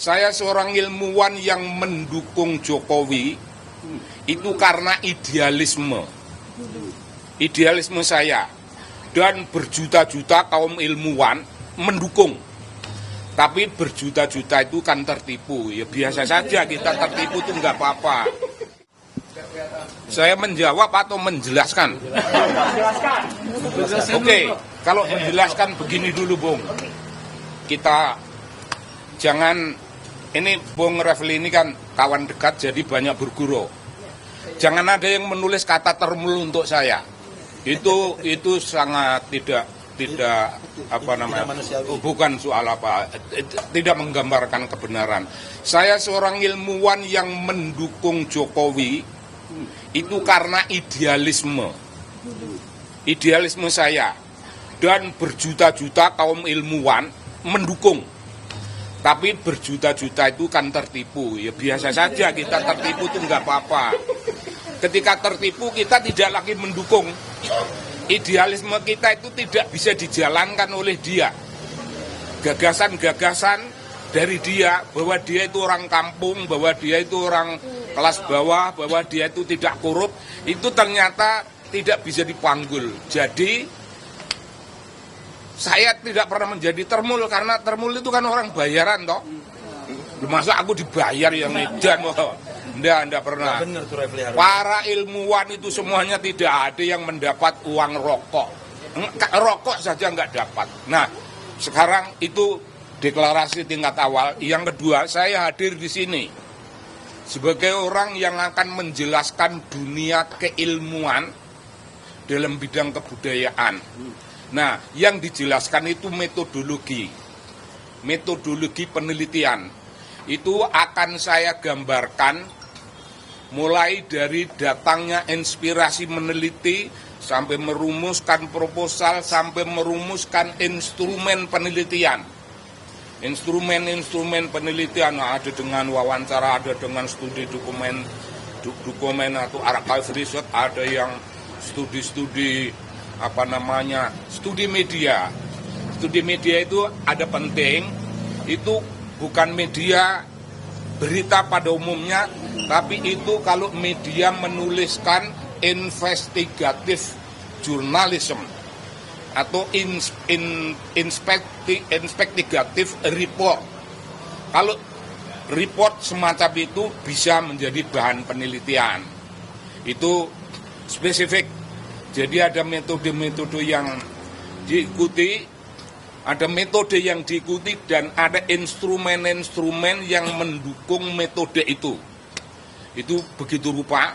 Saya seorang ilmuwan yang mendukung Jokowi itu karena idealisme saya, dan berjuta-juta kaum ilmuwan mendukung. Tapi berjuta-juta itu kan tertipu. Ya biasa saja kita tertipu itu nggak apa-apa. Saya menjawab atau menjelaskan? Oke, kalau menjelaskan begini dulu, Bung. Kita jangan, ini Bung Refli ini kan kawan dekat jadi banyak berguru. Jangan ada yang menulis kata termul untuk saya. Itu sangat tidak bukan soal apa, tidak menggambarkan kebenaran. Saya seorang ilmuwan yang mendukung Jokowi itu karena idealisme saya, dan berjuta-juta kaum ilmuwan mendukung. Tapi berjuta-juta itu kan tertipu. Ya biasa saja kita tertipu itu nggak apa-apa. Ketika tertipu kita tidak lagi mendukung. Idealisme kita itu tidak bisa dijalankan oleh dia. Gagasan-gagasan dari dia, bahwa dia itu orang kampung, bahwa dia itu orang kelas bawah, bahwa dia itu tidak korup, itu ternyata tidak bisa dipanggul. Jadi saya tidak pernah menjadi termul, karena termul itu kan orang bayaran toh. Masa aku dibayar yang edan? Enggak pernah. Para ilmuwan itu semuanya tidak ada yang mendapat uang rokok. Rokok saja nggak dapat. Nah, sekarang itu deklarasi tingkat awal. Yang kedua, saya hadir di sini sebagai orang yang akan menjelaskan dunia keilmuan dalam bidang kebudayaan. Nah, yang dijelaskan itu metodologi penelitian. Itu akan saya gambarkan mulai dari datangnya inspirasi meneliti, sampai merumuskan proposal, sampai merumuskan instrumen penelitian. Instrumen penelitian ada dengan wawancara, ada dengan studi dokumen atau archive research, ada yang studi studi media. Studi media itu ada penting, itu bukan media berita pada umumnya, tapi itu kalau media menuliskan investigatif journalism atau investigatif report. Kalau report semacam itu bisa menjadi bahan penelitian. Itu spesifik. Jadi ada metode-metode yang diikuti, dan ada instrumen-instrumen yang mendukung metode itu. Itu begitu rupa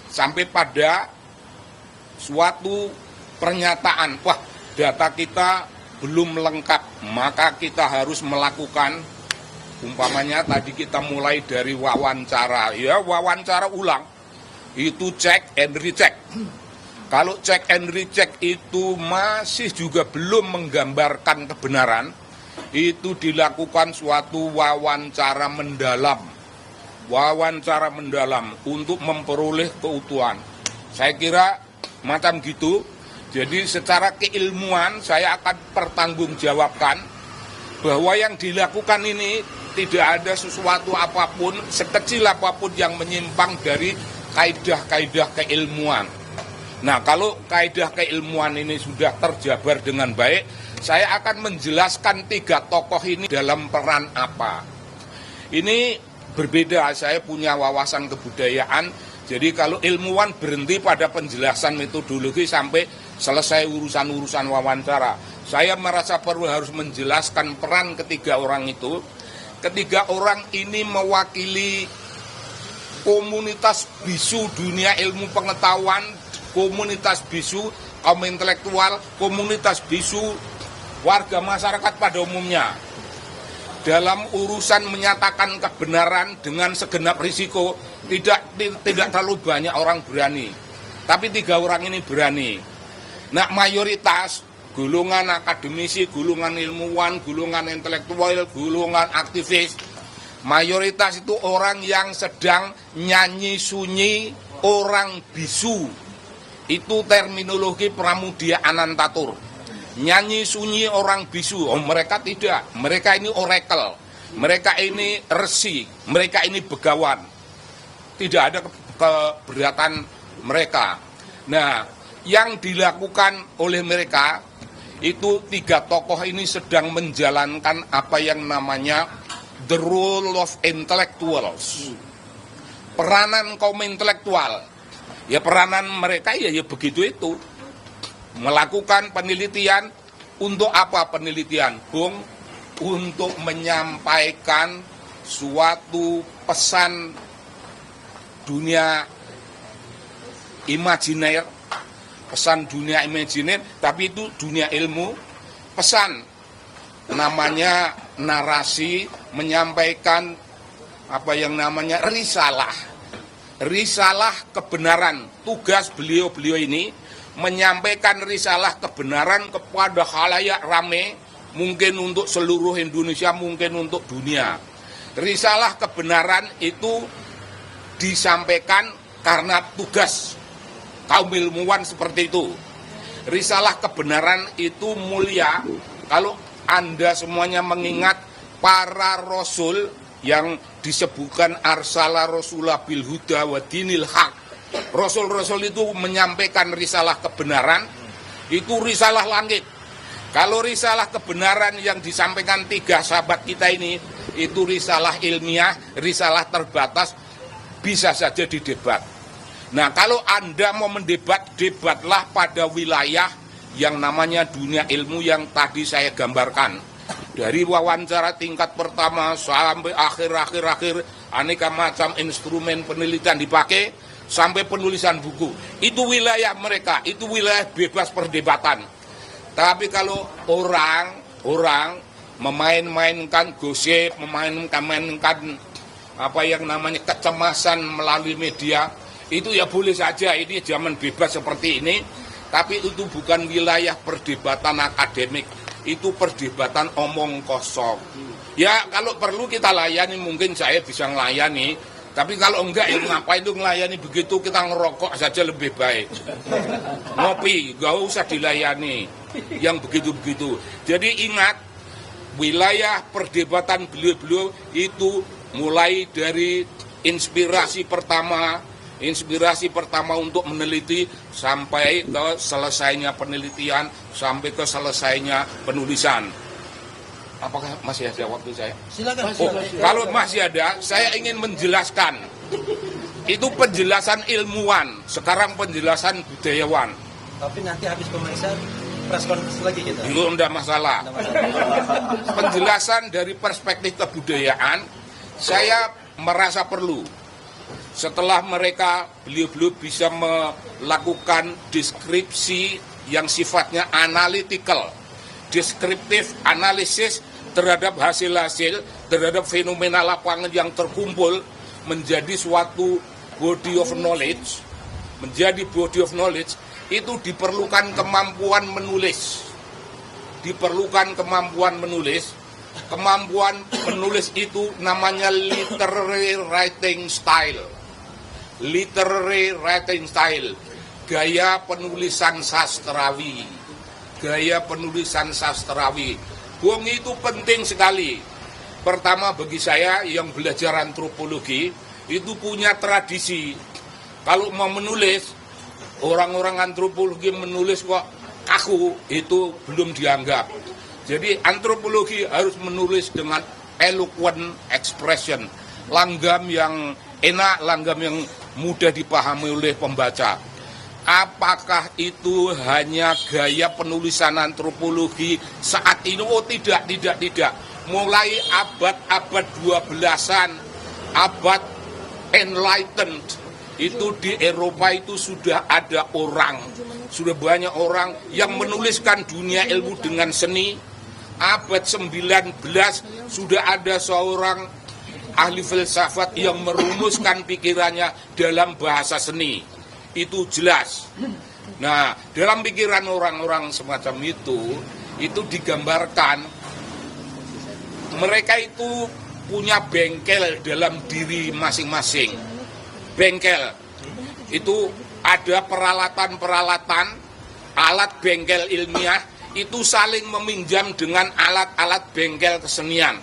sampai pada suatu pernyataan, wah data kita belum lengkap, maka kita harus melakukan, umpamanya tadi kita mulai dari wawancara, ya wawancara ulang, itu check and recheck. Kalau check and recheck itu masih juga belum menggambarkan kebenaran, itu dilakukan suatu wawancara mendalam untuk memperoleh keutuhan. Saya kira macam gitu. Jadi secara keilmuan saya akan pertanggungjawabkan bahwa yang dilakukan ini tidak ada sesuatu apapun, sekecil apapun yang menyimpang dari kaidah-kaidah keilmuan. Nah, kalau kaidah keilmuan ini sudah terjabar dengan baik, saya akan menjelaskan 3 tokoh ini dalam peran apa. Ini berbeda, saya punya wawasan kebudayaan, jadi kalau ilmuwan berhenti pada penjelasan metodologi sampai selesai urusan-urusan wawancara. Saya merasa perlu harus menjelaskan peran ketiga orang itu. Ketiga orang ini mewakili komunitas bisu dunia ilmu pengetahuan, komunitas bisu kaum intelektual, komunitas bisu warga masyarakat pada umumnya. Dalam urusan menyatakan kebenaran dengan segenap risiko, tidak terlalu banyak orang berani. Tapi 3 orang ini berani. Nah, mayoritas golongan akademisi, golongan ilmuwan, golongan intelektual, golongan aktivis, mayoritas itu orang yang sedang nyanyi sunyi, orang bisu. Itu terminologi Pramudia Anantatur. Nyanyi sunyi orang bisu. Oh, mereka tidak. Mereka ini oracle. mereka ini resi, mereka ini begawan. Tidak ada keberatan mereka. Nah, yang dilakukan oleh mereka itu 3 tokoh ini sedang menjalankan apa yang namanya the role of intellectuals. Peranan kaum intelektual. Ya peranan mereka ya begitu itu. Melakukan penelitian untuk apa penelitian? Bung, untuk menyampaikan suatu pesan dunia imajiner, pesan dunia imajiner, tapi itu dunia ilmu, pesan namanya narasi, menyampaikan apa yang namanya risalah kebenaran. Tugas beliau-beliau ini menyampaikan risalah kebenaran kepada khalayak rame, mungkin untuk seluruh Indonesia, mungkin untuk dunia. Risalah kebenaran itu disampaikan karena tugas kaum ilmuwan seperti itu. Risalah kebenaran itu mulia kalau Anda semuanya mengingat para rasul yang disebutkan arsala rasulah bil huda wa dinil haq. Rasul-rasul itu menyampaikan risalah kebenaran, itu risalah langit. Kalau risalah kebenaran yang disampaikan 3 sahabat kita ini, itu risalah ilmiah, risalah terbatas, bisa saja didebat. Nah, kalau Anda mau mendebat, debatlah pada wilayah yang namanya dunia ilmu yang tadi saya gambarkan. Dari wawancara tingkat pertama sampai akhir, aneka macam instrumen penelitian dipakai, sampai penulisan buku. Itu wilayah mereka, itu wilayah bebas perdebatan. Tapi kalau orang memain-mainkan gosip, memainkan apa yang namanya kecemasan melalui media, itu ya boleh saja, ini zaman bebas seperti ini. Tapi itu bukan wilayah perdebatan akademik, itu perdebatan omong kosong. Ya kalau perlu kita layani, mungkin saya bisa melayani. Tapi kalau enggak, ya ngapain itu melayani begitu, kita ngerokok saja lebih baik. Ngopi, gak usah dilayani yang begitu-begitu. Jadi ingat, wilayah perdebatan beliau-beliau itu mulai dari inspirasi pertama untuk meneliti sampai ke selesainya penelitian, sampai ke selesainya penulisan. Apakah masih ada waktu saya? Silakan. Kalau masih ada, saya ingin menjelaskan. Itu penjelasan ilmuwan, sekarang penjelasan budayawan. Tapi nanti habis pemeriksaan press conference lagi kita. Itu enggak masalah. Penjelasan dari perspektif kebudayaan, saya merasa perlu. Setelah mereka, beliau-beliau bisa melakukan deskripsi yang sifatnya analytical, deskriptif analisis terhadap hasil-hasil, terhadap fenomena lapangan yang terkumpul menjadi suatu body of knowledge. Menjadi body of knowledge itu diperlukan kemampuan menulis. Diperlukan kemampuan menulis. Kemampuan menulis itu namanya literary writing style. Literary writing style, gaya penulisan sastrawi. Gaya penulisan sastrawi. Bung, itu penting sekali. Pertama, bagi saya yang belajar antropologi itu punya tradisi. Kalau mau menulis, orang-orang antropologi menulis kok kaku, itu belum dianggap. Jadi antropologi harus menulis dengan eloquent expression, langgam yang enak, langgam yang mudah dipahami oleh pembaca. Apakah itu hanya gaya penulisan antropologi saat ini? Oh tidak. Mulai abad 12-an, abad enlightened, itu di Eropa itu sudah ada orang, sudah banyak orang yang menuliskan dunia ilmu dengan seni. Abad 19 sudah ada seorang ahli filsafat yang merumuskan pikirannya dalam bahasa seni. Itu jelas. Nah, dalam pikiran orang-orang semacam itu digambarkan mereka itu punya bengkel dalam diri masing-masing. Bengkel itu ada peralatan-peralatan, alat bengkel ilmiah itu saling meminjam dengan alat-alat bengkel kesenian.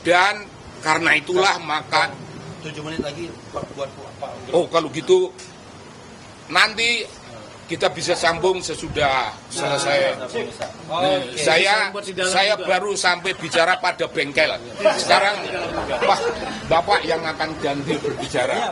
Dan karena itulah maka 7 menit lagi buat Pak. oh kalau gitu nanti kita bisa sambung sesudah selesai. Saya baru sampai bicara pada bengkel. Sekarang Bapak yang akan ganti berbicara.